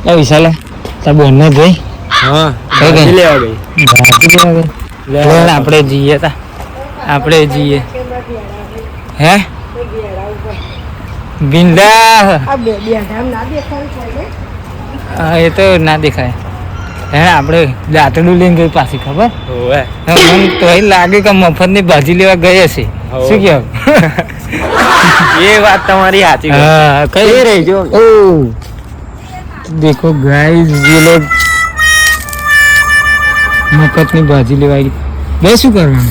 એ વિશાલે તાર બોન ને જોઈ હા કઈ ગઈ લેવા ગઈ ભાજી લેવા ગઈ લે આપણે જઈએ તા આપણે જઈએ હે બિંદા હા એ તો ના દેખાય હે આપણે દાંતડું લઈને ગઈ પાછી ખબર હોવે મને તો એ લાગે કે મફતની ભાજી લેવા ગઈ હશે શું કહો એ વાત તમારી સાચી हाँ कहीं रही जो ओह देखो गाइस ये लोग મફતની ભાજી લેવા આવી બે શું કરવાનું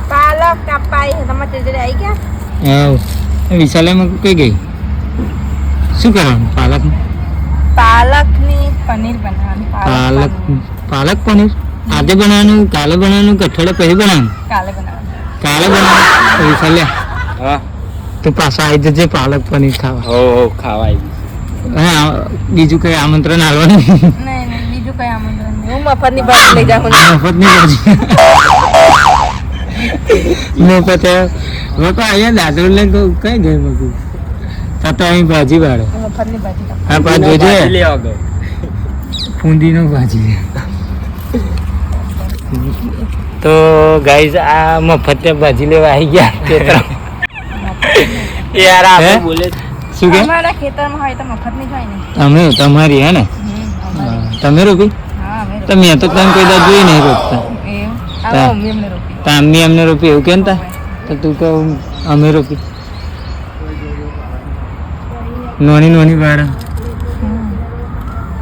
પાલક કાપાઈ તમારે તેજરે આવી ગયા આવ વિશાલામાં કઈ ગઈ શું કરવાનું પાલકની પનીર બનાવવાની પાલક પાલક પનીર આજે બનાવવાનું કાલે બનાવવાનું કે અઠવાડિયા પછી બનાવવાનું કાલે બનાવવાની કાલે બનાવવાનું વિશાલે હા તો પાછા આવી જજે પાલક પનીર ખાવા હો ખાવાય હા બીજું કઈ આમંત્રણ આવવાનું નહીં બીજું કઈ આમંત્રણ નહીં હું મફતની ભાજી લઈ જાઉં મફતની ભાજી મફત બાપા અહીંયા દાદરો લઈને કઈ ગઈ મગું તો અહીં ભાજી વાળો મફતની ભાજી ખાઉં. હા પા જોજે લેવા ગયો ફૂંદીનો ભાજી તો ગાઈઝ આ મફત ભાજી લેવા આવી ગયા ખેતર યાર હે? આપણે બોલે શું કે અમારા ખેતરમાં હોય તો મફતની જ હોય ને તમે તમારી હે ને અમારી. તમે રોપી હા અમે તો મેં તો તમે કોઈ દાડ જોઈ નહીં રોપતા એવું હા. આ મમ્મી અમને રોપી તો અમ્મી અમને રોપી એવું કેમ તા તો તું કહું અમે રોપી નોની નોની વાળ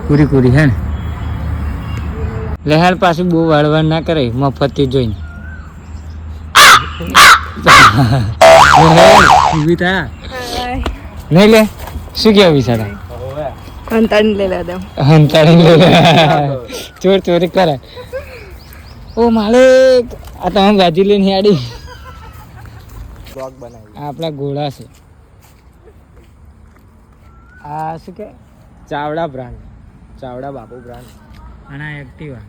પૂરી પૂરી હે ને લહેર પાછું બહુ વાળવાળ ના કરે મફતથી જોઈને ઊભી થા નહીં લે શું કેવું વિચારા કંટાળી લઈ લેવા દઉં હંતાડી લે ચોર ચોરી કરે ઓ માલિક આ તમે ભાજી લઈને હેડી બ્લોગ બનાવી આપણા ઘોડા છે આ શું કે ચાવડા બ્રાન્ડ ચાવડા બાપુ બ્રાન્ડ અને આ એક્ટિવા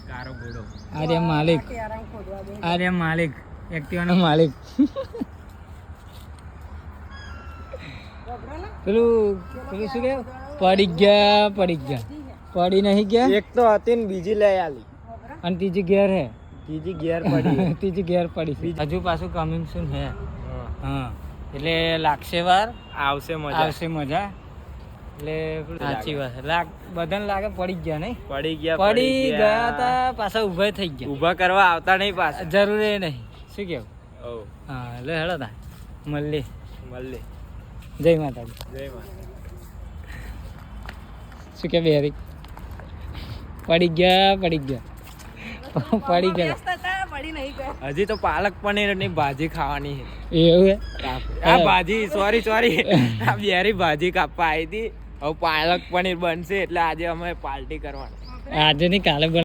કારો ઘોડો આર્ય માલિક આર્ય માલિક એક્ટિવાનો માલિક પેલું પેલું શું કે પડી ગયા પડી નહીં ગયા એક તો હતી ને બીજી લઈ આલી અને ત્રીજી ગેર હે બીજી ગિયર પડી ત્રીજી ગેર પડી હજુ પાછું કમિંગ સૂન હે હા એટલે લાગશે વાર આવશે મજા આવશે મજા એટલે સાચી વાત છે બધાને લાગે પડી ગયા નહીં પડી ગયા તા પાછા ઊભા થઈ ગયા ઊભા કરવા આવતા નહીં પાછા જરૂરી નહીં શું કેવું ઓ હા એટલે હેડો તા મળી મળે જય માતાજી જય માતા શું કે બેરી પડી ગયા પડી ગયા પડી નહીં ગયા હજી તો પાલક પનીર ની ભાજી ખાવાની છે એવું આ ભાજી સોરી આ બેરી ભાજી કાપવા આવી હતી હવે પાલક પનીર બનશે એટલે આજે અમે પાર્ટી કરવાની આજે નહીં કાલે